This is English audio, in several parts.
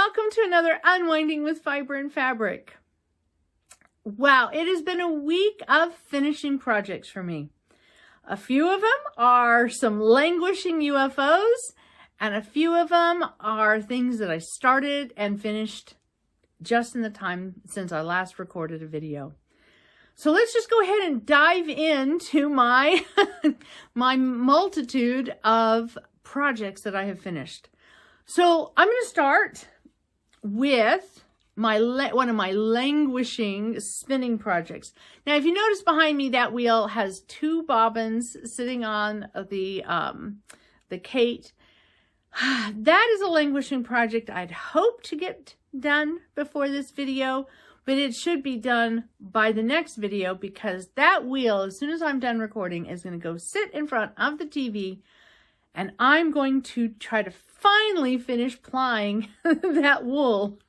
welcome to another Unwinding with Fiber and Fabric. Wow, it has been a week of finishing projects for me. A few of them are some languishing UFOs, and a few of them are things that I started and finished just in the time since I last recorded a video. So let's just go ahead and dive into my, my multitude of projects that I have finished. So I'm going to start with one of my languishing spinning projects. Now, if you notice behind me, that wheel has two bobbins sitting on the Kate. That is a languishing project I'd hope to get done before this video, but it should be done by the next video because that wheel, as soon as I'm done recording, is going to go sit in front of the TV, and I'm going to try to finally finish plying that wool.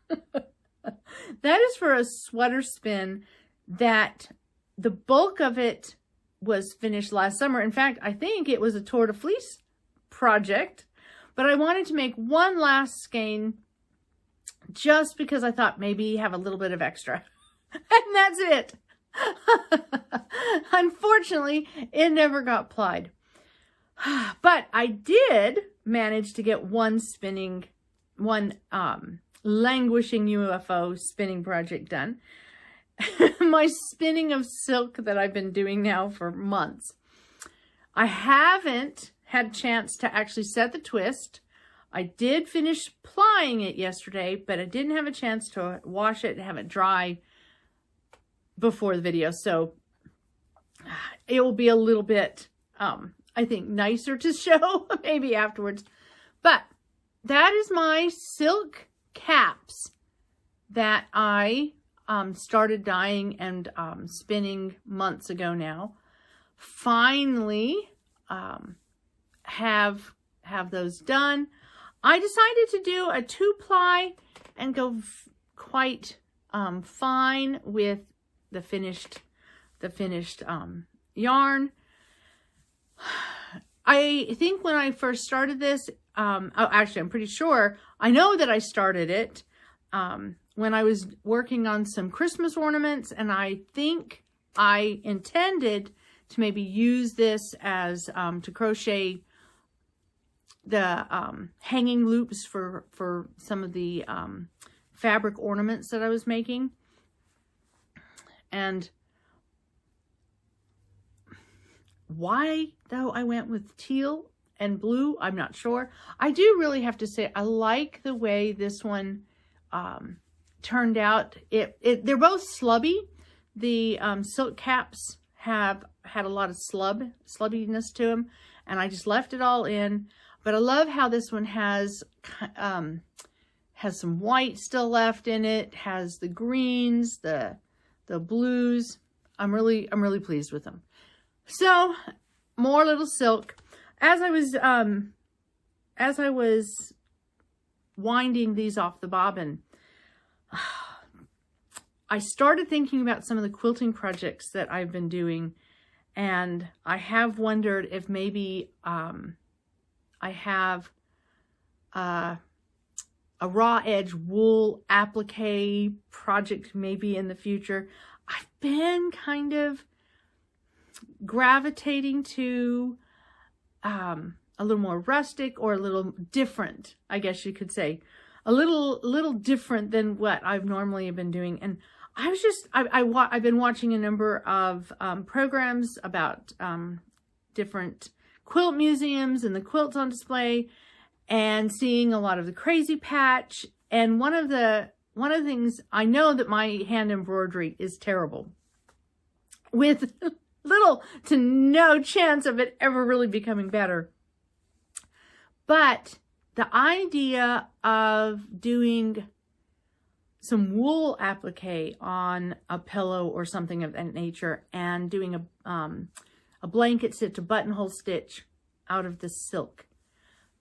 That is for a sweater spin that the bulk of it was finished last summer. In fact, I think it was a Tour de Fleece project, but I wanted to make one last skein just because I thought maybe have a little bit of extra. And that's it. Unfortunately, it never got plied. But I did manage to get one languishing UFO spinning project done. My spinning of silk that I've been doing now for months. I haven't had a chance to actually set the twist. I did finish plying it yesterday, but I didn't have a chance to wash it and have it dry before the video. So it will be a little bit, I think, nicer to show maybe afterwards. But that is my silk caps that I started dyeing and spinning months ago now. Finally have those done. I decided to do a 2-ply and go quite fine with the finished yarn. I think when I first started this, actually I'm pretty sure, I know that I started it when I was working on some Christmas ornaments, and I think I intended to maybe use this as to crochet the hanging loops for some of the fabric ornaments that I was making. And why, though, I went with teal and blue, I'm not sure. I do really have to say I like the way this one turned out. They're both slubby. The silk caps have had a lot of slubbiness to them, and I just left it all in. But I love how this one has some white still left in it, has the greens, the blues. I'm really pleased with them. So more little silk. As I was winding these off the bobbin, I started thinking about some of the quilting projects that I've been doing, and I have wondered if maybe I have a raw edge wool applique project maybe in the future. I've been kind of gravitating to a little more rustic, or a little different, I guess you could say, a little different than what I've normally been doing. And I was just, I've been watching a number of programs about different quilt museums and the quilts on display, and seeing a lot of the crazy patch. And one of the things, I know that my hand embroidery is terrible, with little to no chance of it ever really becoming better. But the idea of doing some wool applique on a pillow or something of that nature, and doing a blanket stitch, a buttonhole stitch out of the silk,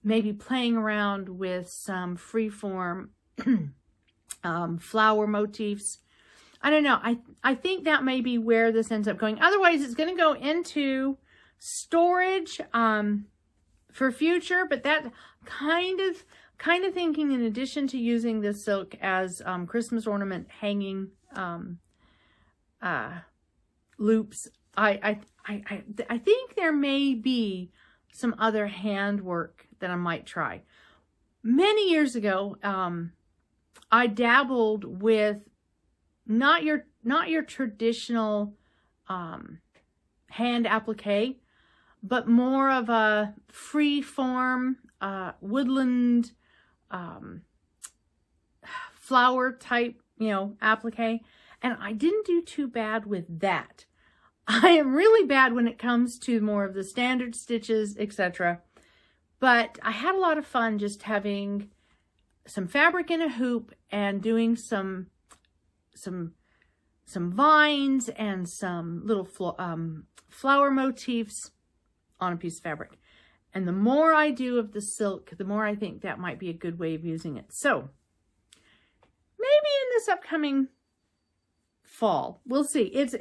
maybe playing around with some freeform flower motifs. I don't know. I think that may be where this ends up going. Otherwise, it's going to go into storage for future, but that kind of kind of thinking, in addition to using this silk as Christmas ornament hanging loops, I think there may be some other handwork that I might try. Many years ago, I dabbled with not your traditional hand applique, but more of a free form woodland flower type, applique, and I didn't do too bad with that. I am really bad when it comes to more of the standard stitches, etc. But I had a lot of fun just having some fabric in a hoop and doing some vines and some little flower motifs on a piece of fabric. And the more I do of the silk, the more I think that might be a good way of using it. So maybe in this upcoming fall, we'll see. It's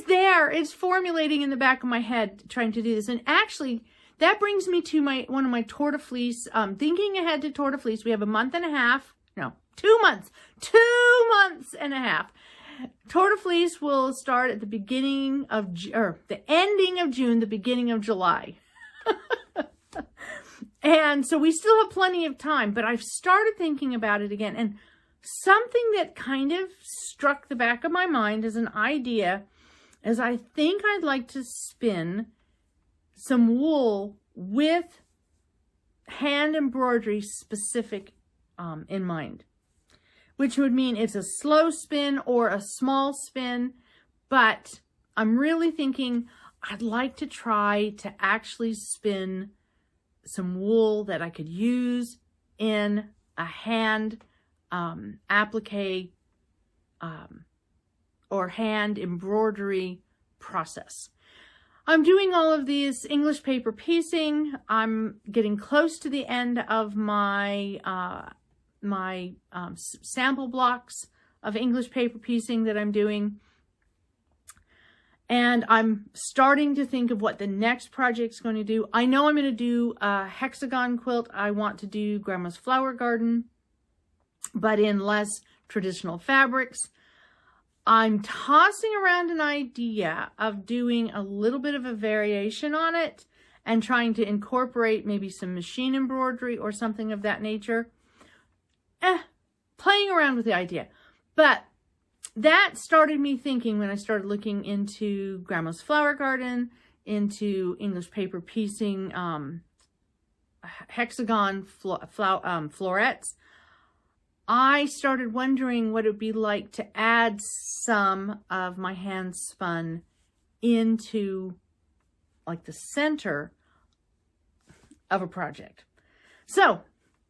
there. It's formulating in the back of my head, trying to do this. And actually, that brings me to one of my tour de fleece. Thinking ahead to tour de fleece, we have a month and a half. No, 2 months. 2 months and a half. Tour de fleece will start at the beginning of, or the ending of June, the beginning of July. And so we still have plenty of time, but I've started thinking about it again. And something that kind of struck the back of my mind as an idea is I think I'd like to spin some wool with hand embroidery specific in mind, which would mean it's a slow spin or a small spin, but I'm really thinking I'd like to try to actually spin some wool that I could use in a hand applique or hand embroidery process. I'm doing all of these English paper piecing. I'm getting close to the end of my sample blocks of English paper piecing that I'm doing. And I'm starting to think of what the next project's going to do. I know I'm going to do a hexagon quilt. I want to do Grandma's Flower Garden, but in less traditional fabrics. I'm tossing around an idea of doing a little bit of a variation on it and trying to incorporate maybe some machine embroidery or something of that nature. Playing around with the idea. But that started me thinking when I started looking into Grandma's Flower Garden, into English paper piecing, hexagon florets. I started wondering what it would be like to add some of my hand spun into like the center of a project. So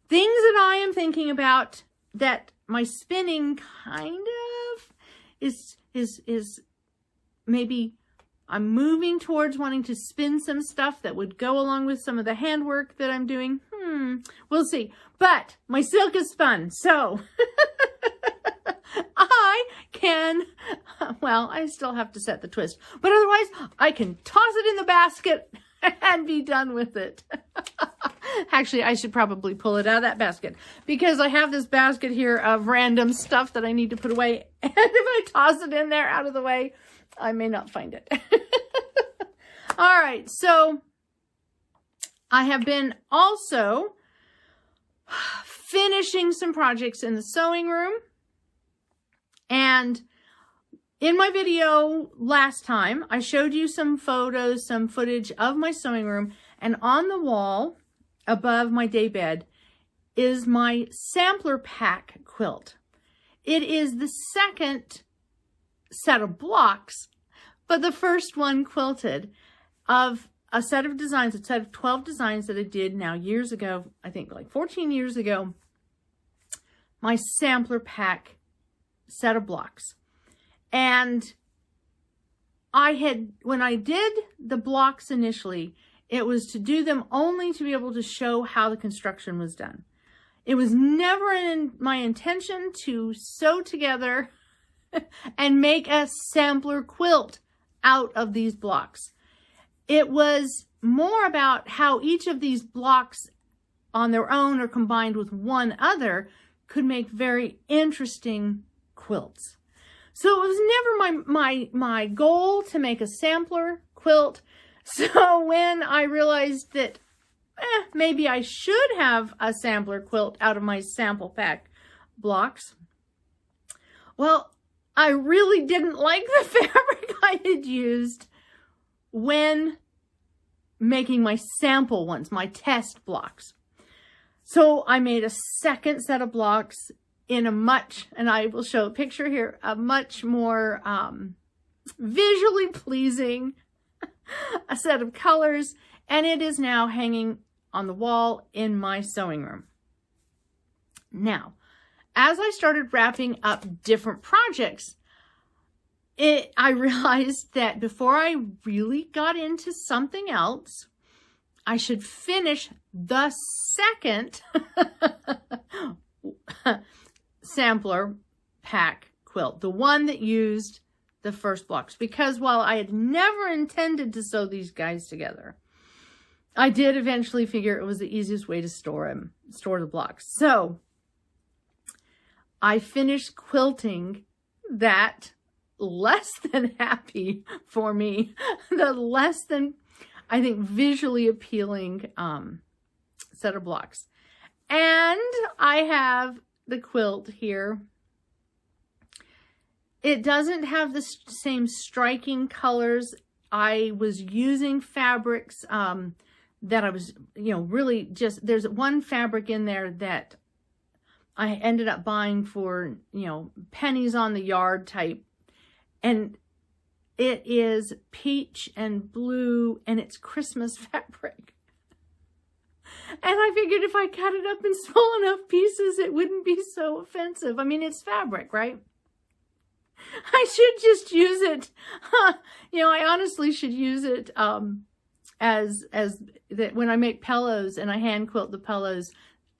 things that I am thinking about that my spinning kind of is maybe I'm moving towards wanting to spin some stuff that would go along with some of the handwork that I'm doing. We'll see. But my silk is spun, so I can, well, I still have to set the twist, but otherwise I can toss it in the basket and be done with it. Actually, I should probably pull it out of that basket because I have this basket here of random stuff that I need to put away. And if I toss it in there out of the way, I may not find it. All right, so I have been also finishing some projects in the sewing room. And in my video last time, I showed you some photos, some footage of my sewing room. And on the wall above my daybed is my sampler pack quilt. It is the second set of blocks, but the first one quilted of a set of designs, a set of 12 designs that I did now years ago, I think like 14 years ago, my sampler pack set of blocks. And when I did the blocks initially, it was to do them only to be able to show how the construction was done. It was never my intention to sew together and make a sampler quilt out of these blocks. It was more about how each of these blocks on their own or combined with one other could make very interesting quilts. So it was never my goal to make a sampler quilt. So when I realized that maybe I should have a sampler quilt out of my sample pack blocks, well, I really didn't like the fabric I had used when making my sample ones, my test blocks. So I made a second set of blocks in a much, and I will show a picture here, a much more visually pleasing a set of colors, and it is now hanging on the wall in my sewing room. Now, as I started wrapping up different projects, I realized that before I really got into something else, I should finish the second sampler pack quilt, the one that used the first blocks. Because while I had never intended to sew these guys together, I did eventually figure it was the easiest way to store the blocks. So I finished quilting that less than happy for me, the less than, I think, visually appealing set of blocks. And I have the quilt here. It doesn't have the same striking colors. I was using fabrics that I was, really just, there's one fabric in there that I ended up buying for, pennies on the yard type. And it is peach and blue, and it's Christmas fabric. And I figured if I cut it up in small enough pieces, it wouldn't be so offensive. I mean, it's fabric, right? I should just use it. I honestly should use it as that when I make pillows and I hand quilt the pillows,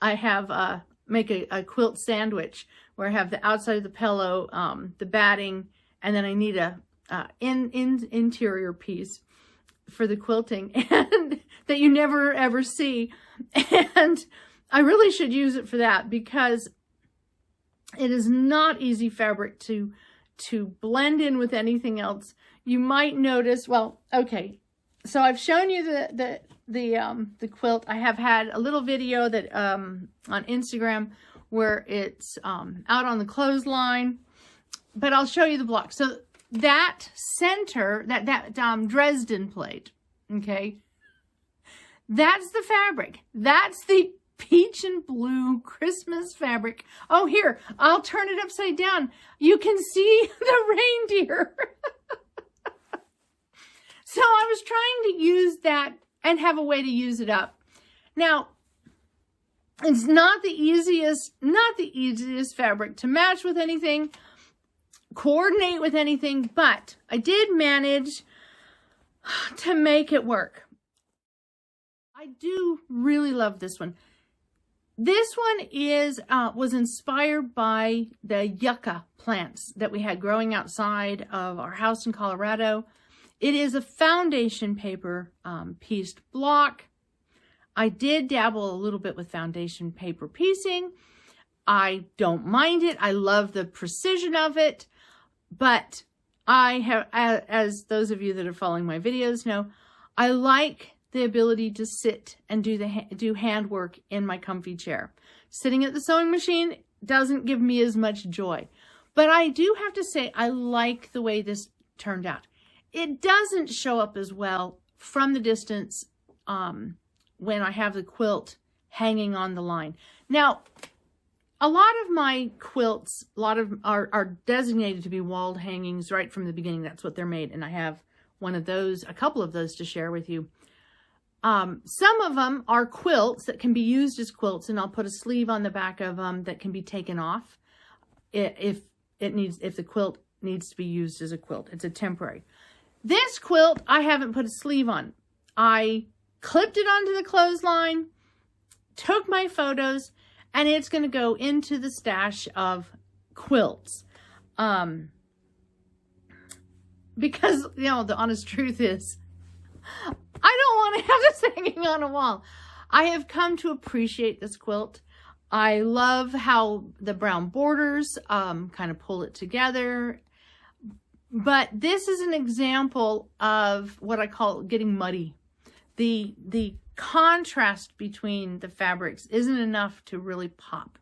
I have make a quilt sandwich where I have the outside of the pillow, the batting, and then I need a interior piece for the quilting, and that you never ever see. And I really should use it for that, because it is not easy fabric to blend in with anything else. You might notice, well, okay, so I've shown you the quilt. I have had a little video that on Instagram where it's out on the clothesline, but I'll show you the block. So that center, that Dresden plate, okay, that's the fabric. That's the peach and blue Christmas fabric. Oh, here, I'll turn it upside down. You can see the reindeer. So I was trying to use that and have a way to use it up. Now, it's not the easiest fabric to match with anything, coordinate with anything, but I did manage to make it work. I do really love this one. This one was inspired by the yucca plants that we had growing outside of our house in Colorado. It is a foundation paper pieced block. I did dabble a little bit with foundation paper piecing. I don't mind it. I love the precision of it. But I have, as those of you that are following my videos know, I like the ability to sit and do handwork in my comfy chair. Sitting at the sewing machine doesn't give me as much joy. But I do have to say, I like the way this turned out. It doesn't show up as well from the distance when I have the quilt hanging on the line. Now, a lot of my quilts, are designated to be walled hangings right from the beginning. That's what they're made. And I have a couple of those to share with you. Some of them are quilts that can be used as quilts, and I'll put a sleeve on the back of them that can be taken off if the quilt needs to be used as a quilt. It's a temporary. This quilt, I haven't put a sleeve on. I clipped it onto the clothesline, took my photos, and it's going to go into the stash of quilts. Because, the honest truth is, I don't want to have this hanging on a wall. I have come to appreciate this quilt. I love how the brown borders kind of pull it together. But this is an example of what I call getting muddy. The contrast between the fabrics isn't enough to really pop.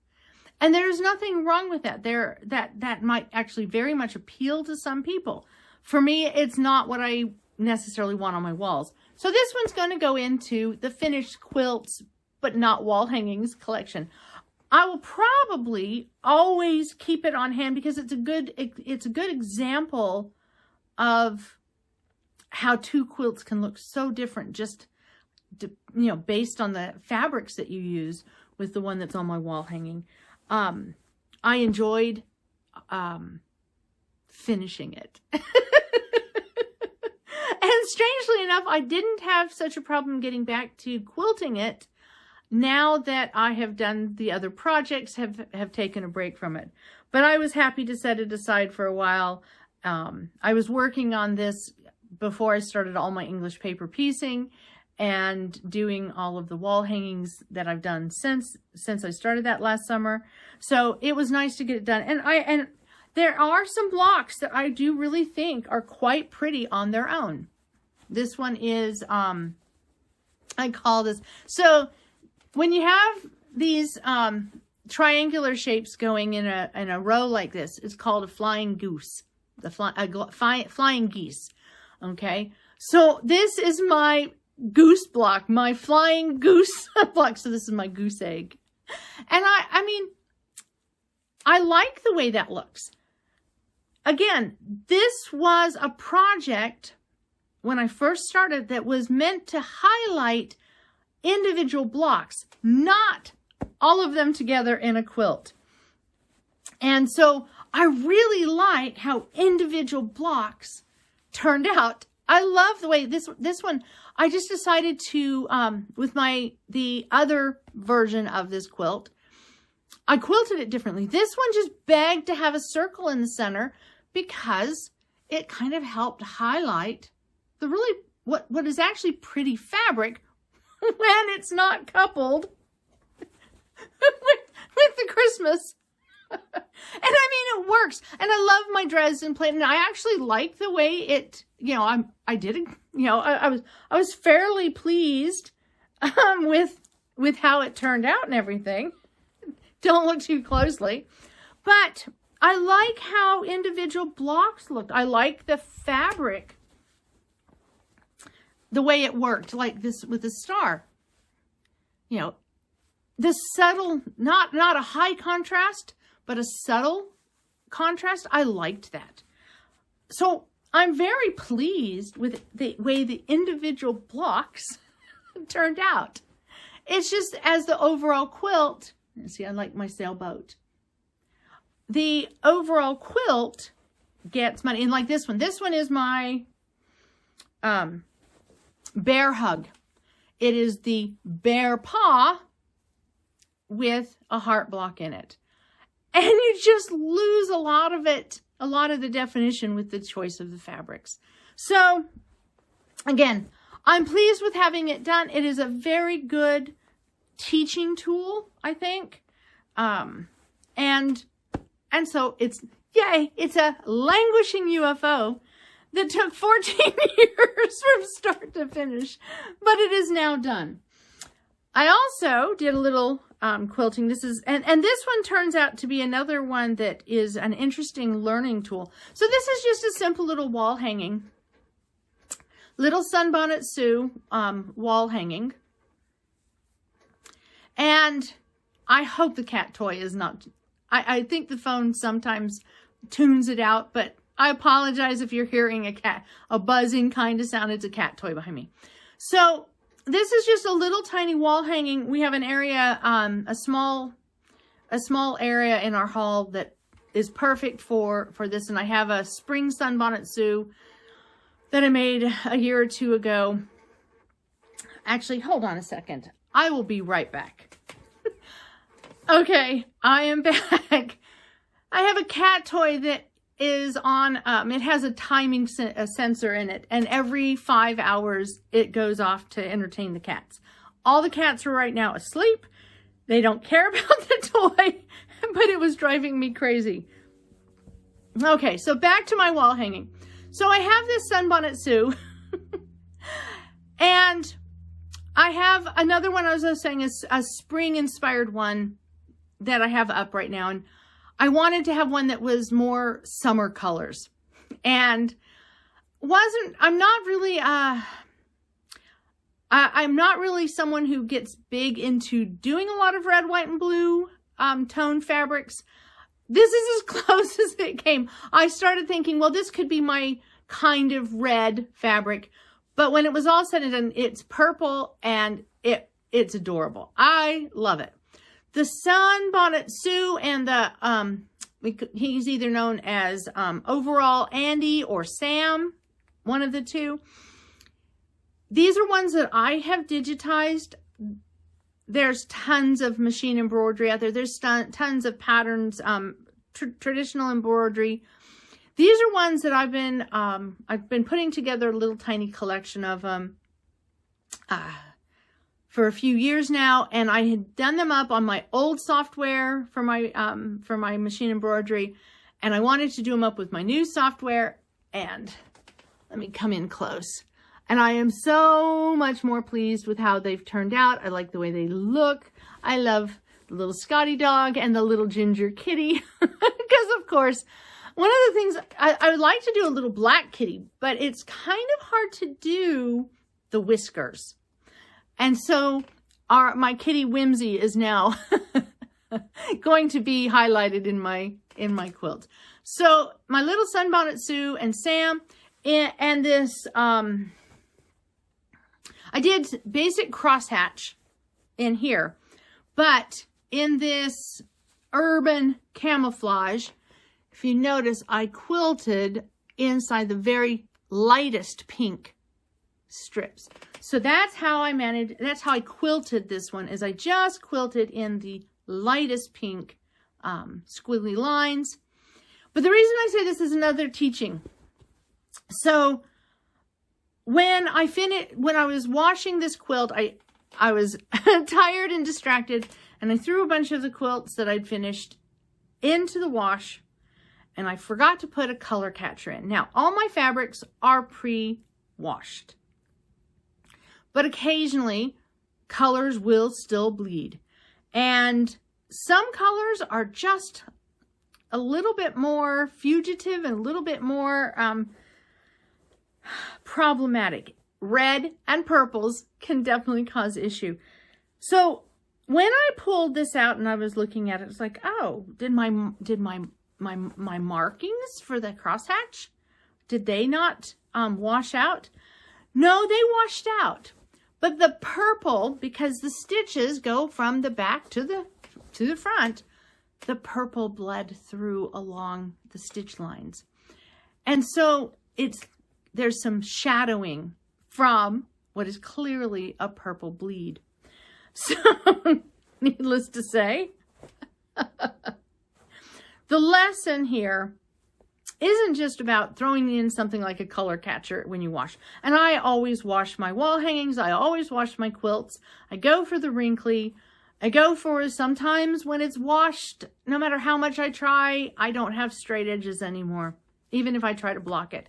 And there's nothing wrong with that. That might actually very much appeal to some people. For me, it's not what I necessarily want on my walls. So this one's going to go into the finished quilts, but not wall hangings collection. I will probably always keep it on hand because it's a good example of how two quilts can look so different, just based on the fabrics that you use with the one that's on my wall hanging. I enjoyed finishing it. And strangely enough, I didn't have such a problem getting back to quilting it now that I have done the other projects, have taken a break from it. But I was happy to set it aside for a while. I was working on this before I started all my English paper piecing and doing all of the wall hangings that I've done since I started that last summer. So it was nice to get it done. And there are some blocks that I do really think are quite pretty on their own. This one is, I call this, so when you have these triangular shapes going in a row like this, it's called a flying goose, flying geese. Okay, so this is my goose block, my flying goose block. So this is my goose egg, and I mean, I like the way that looks. Again, this was a project when I first started that was meant to highlight individual blocks, not all of them together in a quilt. And so I really like how individual blocks turned out. I love the way this one, I just decided to, with the other version of this quilt, I quilted it differently. This one just begged to have a circle in the center because it kind of helped highlight the really, what is actually pretty fabric when it's not coupled with the Christmas. And I mean, it works. And I love my Dresden plate. And I actually like the way it, I did it, I was fairly pleased with how it turned out and everything. Don't look too closely. But I like how individual blocks looked. I like the fabric, the way it worked, like this with the star. The subtle, not a high contrast, but a subtle contrast. I liked that. So I'm very pleased with the way the individual blocks turned out. It's just as the overall quilt, see, I like my sailboat. The overall quilt gets money. And like this one is my bear hug. It is the bear paw with a heart block in it. And you just lose a lot of the definition with the choice of the fabrics. So again, I'm pleased with having it done. It is a very good teaching tool, I think. And so it's, yay, it's a languishing UFO that took 14 years from start to finish, but it is now done. I also did a little quilting. This is, and this one turns out to be another one that is an interesting learning tool. So this is just a simple little wall hanging, little Sunbonnet Sue wall hanging. And I hope the cat toy is not, I think the phone sometimes tunes it out, but I apologize if you're hearing a buzzing kind of sound. It's a cat toy behind me. So this is just a little tiny wall hanging. We have an area, a small area in our hall that is perfect for this. And I have a spring Sunbonnet Sue that I made a year or two ago. Actually, hold on a second. I will be right back. Okay, I am back. I have a cat toy that is on, it has a timing sensor in it, and every 5 hours it goes off to entertain the cats. All the cats are right now asleep. They don't care about the toy, but it was driving me crazy. Okay, so back to my wall hanging. So I have this Sunbonnet Sue, and I have another one, as I was saying, is a spring-inspired one that I have up right now, and I wanted to have one that was more summer colors, and I'm not really someone who gets big into doing a lot of red, white, and blue tone fabrics. This is as close as it came. I started thinking, well, this could be my kind of red fabric, but when it was all said and done, it's purple, and it's adorable. I love it. The Sunbonnet Sue and the he's either known as Overall Andy or Sam, one of the two. These are ones that I have digitized. There's tons of machine embroidery out there. There's tons of patterns, traditional embroidery. These are ones that I've been putting together a little tiny collection of them for a few years now, and I had done them up on my old software for my machine embroidery, and I wanted to do them up with my new software. And let me come in close. And I am so much more pleased with how they've turned out. I like the way they look. I love the little Scotty dog and the little ginger kitty. Because, of course, one of the things, I would like to do a little black kitty, but it's kind of hard to do the whiskers. And so my kitty Whimsy is now going to be highlighted in my quilt. So my little Sunbonnet Sue and Sam, and this... I did basic crosshatch in here, but in this urban camouflage, if you notice, I quilted inside the very lightest pink strips. So that's how I quilted this one, is I just quilted in the lightest pink squiggly lines. But the reason I say this is another teaching. So when I was washing this quilt, I was tired and distracted, and I threw a bunch of the quilts that I'd finished into the wash, and I forgot to put a color catcher in. Now, all my fabrics are pre-washed, but occasionally colors will still bleed, and some colors are just a little bit more fugitive and a little bit more problematic. Red and purples can definitely cause issue. So when I pulled this out and I was looking at it, it's like, oh, did my markings for the crosshatch, did they not wash out? No, they washed out. But the purple, because the stitches go from the back to the front, the purple bled through along the stitch lines. And so there's some shadowing from what is clearly a purple bleed. So, needless to say, the lesson here isn't just about throwing in something like a color catcher when you wash. And I always wash my wall hangings. I always wash my quilts. I go for the wrinkly. I go for sometimes when it's washed, no matter how much I try, I don't have straight edges anymore, even if I try to block it.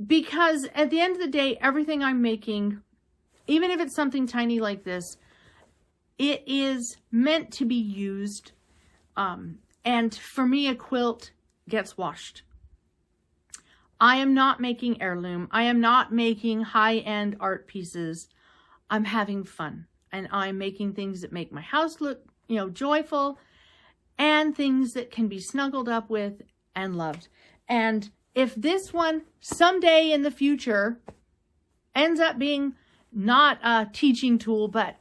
Because at the end of the day, everything I'm making, even if it's something tiny like this, it is meant to be used. And for me, a quilt gets washed. I am not making heirloom. I am not making high-end art pieces. I'm having fun. And I'm making things that make my house look, joyful, and things that can be snuggled up with and loved. And if this one someday in the future ends up being not a teaching tool, but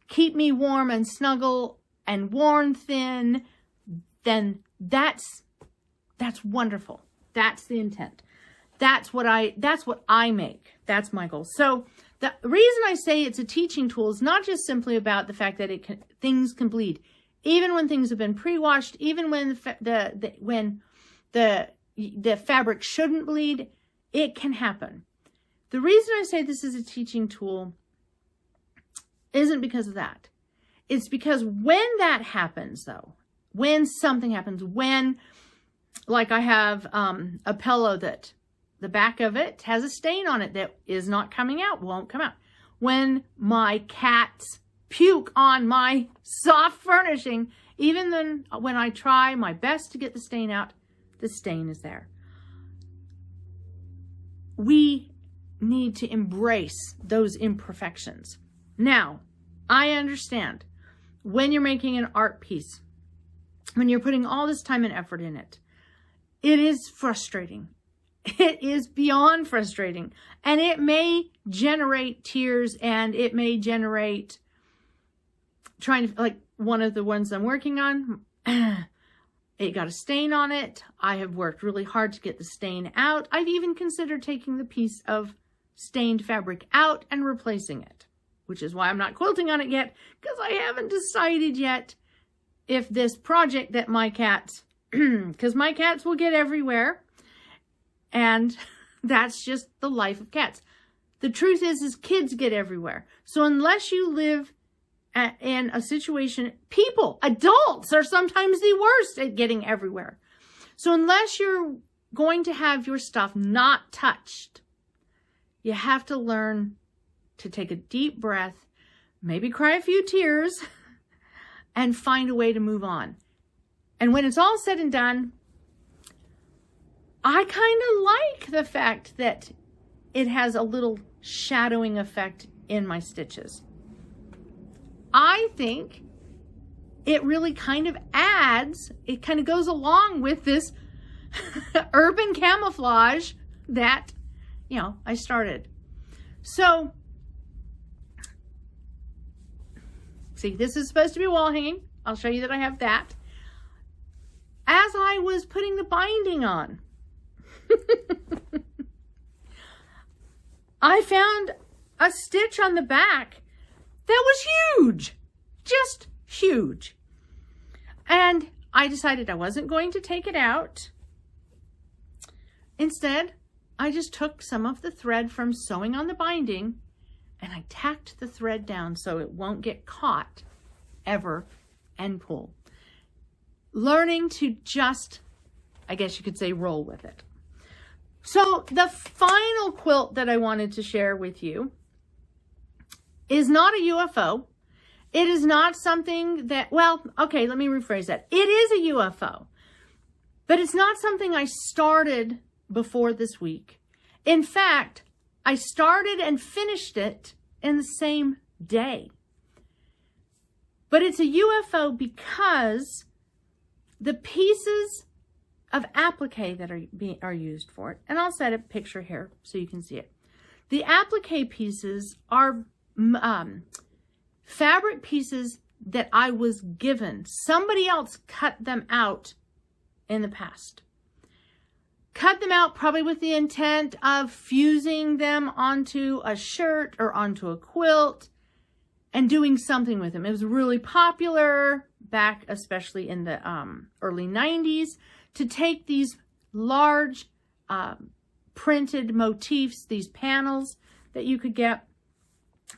keep me warm and snuggle and worn thin, then that's wonderful. That's the intent. That's what I make. That's my goal. So the reason I say it's a teaching tool is not just simply about the fact that things can bleed, even when things have been pre-washed, even when the fabric shouldn't bleed, it can happen. The reason I say this is a teaching tool isn't because of that. It's because when that happens, though, when something happens, when, like I have a pillow that the back of it has a stain on it that is not coming out, won't come out. When my cats puke on my soft furnishing, even then when I try my best to get the stain out, the stain is there. We need to embrace those imperfections. Now, I understand when you're making an art piece, when you're putting all this time and effort in it, it is frustrating. It is beyond frustrating. And it may generate tears, and it may generate trying to, like one of the ones I'm working on, it got a stain on it. I have worked really hard to get the stain out. I've even considered taking the piece of stained fabric out and replacing it, which is why I'm not quilting on it yet, because I haven't decided yet if this project that my cats, because my cats will get everywhere, and that's just the life of cats. The truth is kids get everywhere. So unless you live in a situation, people, adults are sometimes the worst at getting everywhere. So unless you're going to have your stuff not touched, you have to learn to take a deep breath, maybe cry a few tears, and find a way to move on. And when it's all said and done, I kind of like the fact that it has a little shadowing effect in my stitches. I think it really kind of adds, it kind of goes along with this urban camouflage that, you know, I started. So, see, this is supposed to be wall hanging. I'll show you that I have that. As I was putting the binding on, I found a stitch on the back that was huge, just huge. And I decided I wasn't going to take it out. Instead, I just took some of the thread from sewing on the binding and I tacked the thread down so it won't get caught ever and pull. Learning to just, I guess you could say, roll with it. So the final quilt that I wanted to share with you is not a UFO. It is not something that, well, okay, let me rephrase that. It is a UFO, but it's not something I started before this week. In fact, I started and finished it in the same day. But it's a UFO because the pieces of applique that are used for it, and I'll set a picture here so you can see it. The applique pieces are fabric pieces that I was given. Somebody else cut them out in the past. Cut them out probably with the intent of fusing them onto a shirt or onto a quilt and doing something with them. It was really popular back, especially in the early 90s, to take these large printed motifs, these panels that you could get,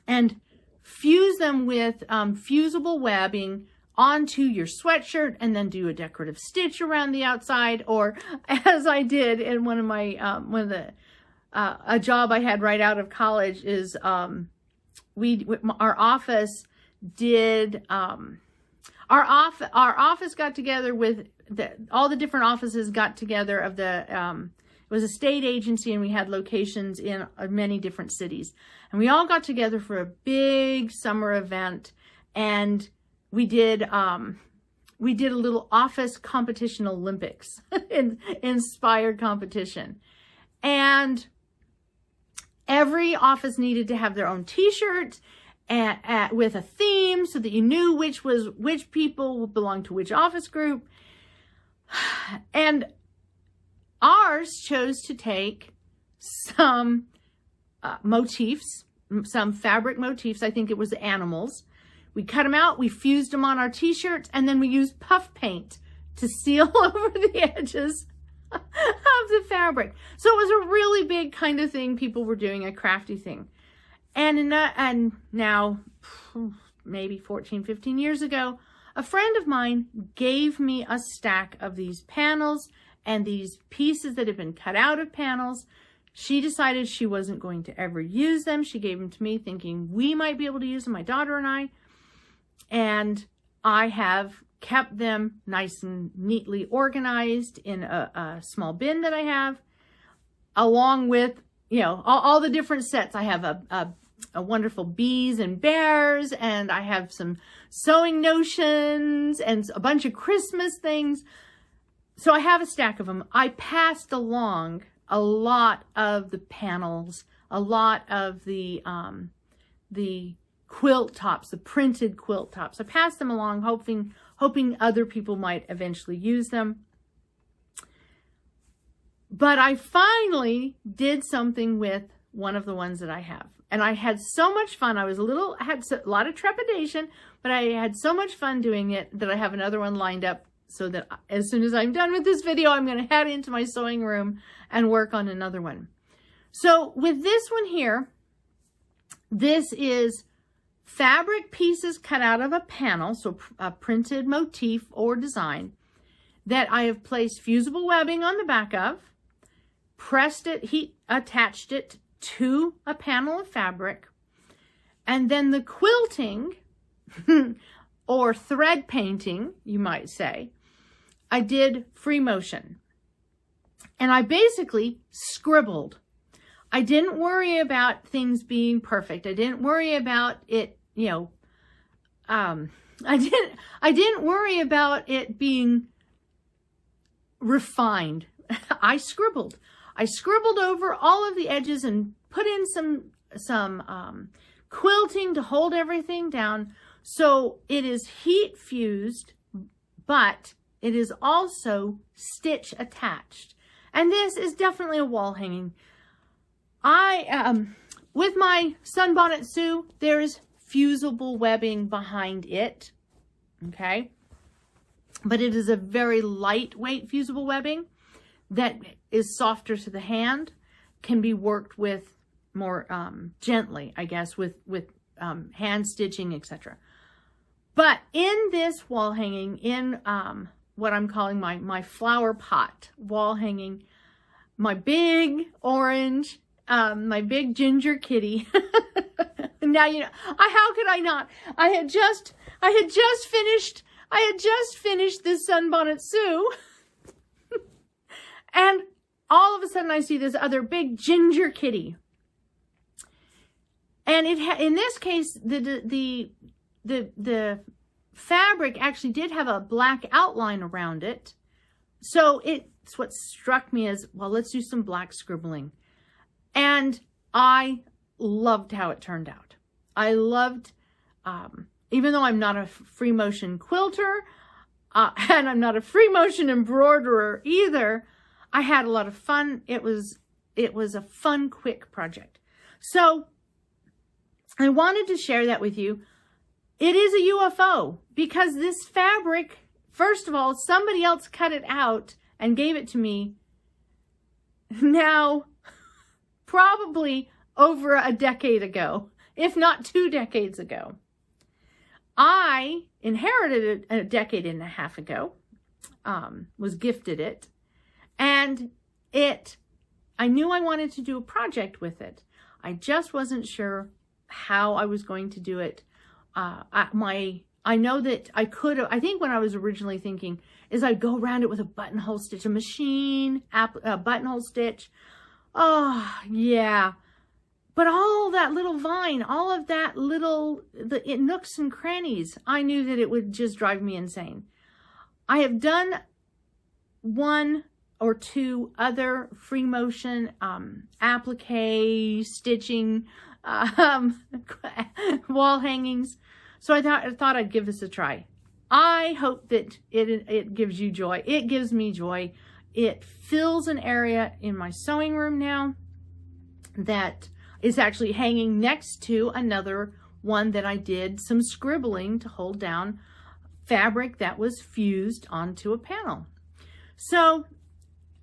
and fuse them with fusible webbing onto your sweatshirt and then do a decorative stitch around the outside, or as I did in one of my a job I had right out of college is our office got together with all the different offices got together of the it was a state agency, and we had locations in many different cities, and we all got together for a big summer event, and we did a little office competition Olympics inspired competition, and every office needed to have their own t-shirt with a theme so that you knew which people belonged to which office group. And ours chose to take some motifs, some fabric motifs. I think it was animals. We cut them out, we fused them on our t-shirts, and then we used puff paint to seal over the edges of the fabric. So it was a really big kind of thing people were doing, a crafty thing. And now, maybe 14, 15 years ago, a friend of mine gave me a stack of these panels and these pieces that have been cut out of panels. She decided she wasn't going to ever use them. She gave them to me thinking we might be able to use them, my daughter and I. And I have kept them nice and neatly organized in a small bin that I have, along with, you know, all the different sets. I have a wonderful bees and bears, and I have some sewing notions and a bunch of Christmas things. So I have a stack of them. I passed along a lot of the panels, a lot of the quilt tops, the printed quilt tops. I passed them along, hoping other people might eventually use them. But I finally did something with one of the ones that I have. And I had so much fun. I had a lot of trepidation, but I had so much fun doing it that I have another one lined up so that as soon as I'm done with this video, I'm going to head into my sewing room and work on another one. So with this one here, this is fabric pieces cut out of a panel, so a printed motif or design that I have placed fusible webbing on the back of, pressed it, attached it to a panel of fabric, and then the quilting or thread painting, you might say, I did free motion. And I basically scribbled. I didn't worry about things being perfect. I didn't worry about it, you know, I didn't worry about it being refined. I scribbled over all of the edges and put in some quilting to hold everything down. So it is heat fused, but it is also stitch attached. And this is definitely a wall hanging. With my Sunbonnet Sue, there's fusible webbing behind it, okay? But it is a very lightweight fusible webbing that is softer to the hand, can be worked with more gently, I guess, with hand stitching, etc. But in this wall hanging, in what I'm calling my flower pot wall hanging, my big orange, my big ginger kitty. Now, you know, how could I not? I had just finished this Sunbonnet Sue. And all of a sudden I see this other big ginger kitty. And in this case, the fabric actually did have a black outline around it. So it's what struck me as, well, let's do some black scribbling. And I loved how it turned out. I loved, even though I'm not a free motion quilter, and I'm not a free motion embroiderer either, I had a lot of fun. It was a fun, quick project. So I wanted to share that with you. It is a UFO because this fabric, first of all, somebody else cut it out and gave it to me now probably over a decade ago, if not 2 decades ago. I inherited it a decade and a half ago, was gifted it, and I knew I wanted to do a project with it. I just wasn't sure how I was going to do it. I know that I could have, I think when I was originally thinking is I'd go around it with a buttonhole stitch, a machine, a buttonhole stitch. Oh, yeah. But all that little vine, all of that little, the nooks and crannies, I knew that it would just drive me insane. I have done 1 or 2 other free motion applique, stitching, wall hangings. So I thought I'd give this a try. I hope that it gives you joy. It gives me joy. It fills an area in my sewing room now that is actually hanging next to another one that I did some scribbling to hold down fabric that was fused onto a panel. So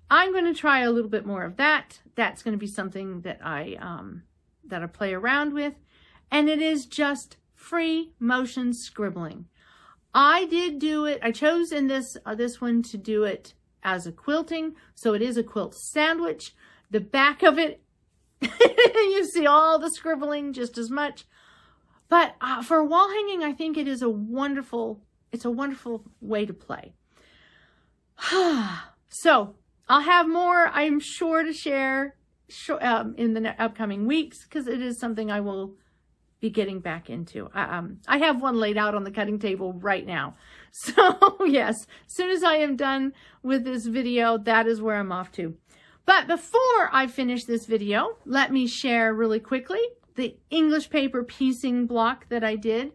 I'm going to try a little bit more of that. That's going to be something that I that I play around with, and it is just free motion scribbling. I did do it. I chose in this one to do it as a quilting, so it is a quilt sandwich. The back of it, you see all the scribbling just as much. But for wall hanging, I think it is a wonderful way to play. So I'll have more, I'm sure, to share in the upcoming weeks, because it is something I will be getting back into. I have one laid out on the cutting table right now. So yes, as soon as I am done with this video, that is where I'm off to. But before I finish this video, let me share really quickly the English paper piecing block that I did.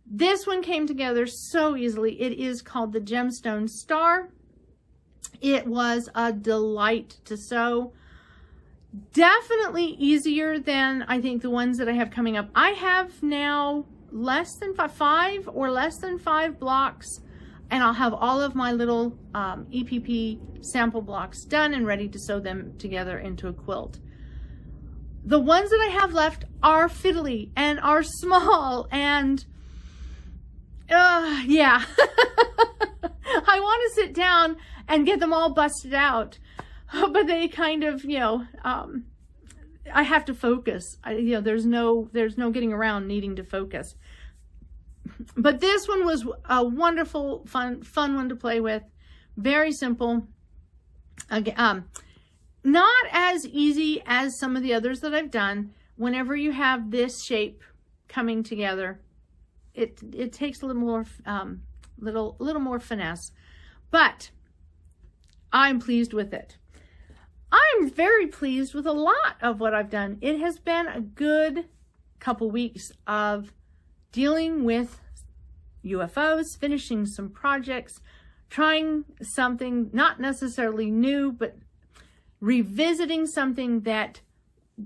This one came together so easily. It is called the Gemstone Star. It was a delight to sew. Definitely easier than I think the ones that I have coming up. I have now less than five blocks, and I'll have all of my little EPP sample blocks done and ready to sew them together into a quilt. The ones that I have left are fiddly and are small, and yeah. I want to sit down and get them all busted out, but they kind of, I have to focus. There's no getting around needing to focus. But this one was a wonderful, fun one to play with. Very simple. Again, not as easy as some of the others that I've done. Whenever you have this shape coming together, it takes a little more finesse, but I'm pleased with it. I'm very pleased with a lot of what I've done. It has been a good couple weeks of dealing with UFOs, finishing some projects, trying something not necessarily new, but revisiting something that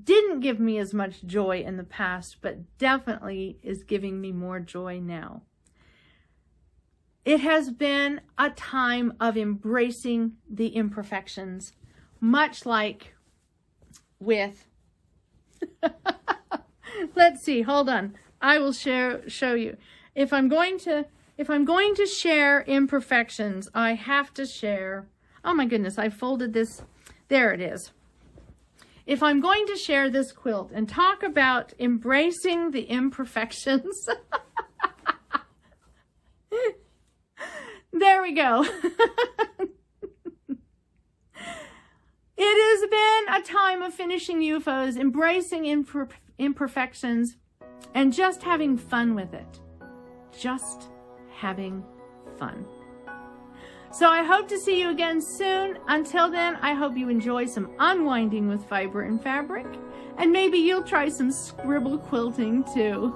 didn't give me as much joy in the past, but definitely is giving me more joy now. It has been a time of embracing the imperfections, much like with, let's see, hold on. I will show you. If I'm going to share imperfections, I have to share, oh my goodness, I folded this, there it is. If I'm going to share this quilt and talk about embracing the imperfections, there we go. It has been a time of finishing UFOs, embracing imperfections, and just having fun with it. Just having fun. So I hope to see you again soon. Until then, I hope you enjoy some unwinding with fiber and fabric, and maybe you'll try some scribble quilting too.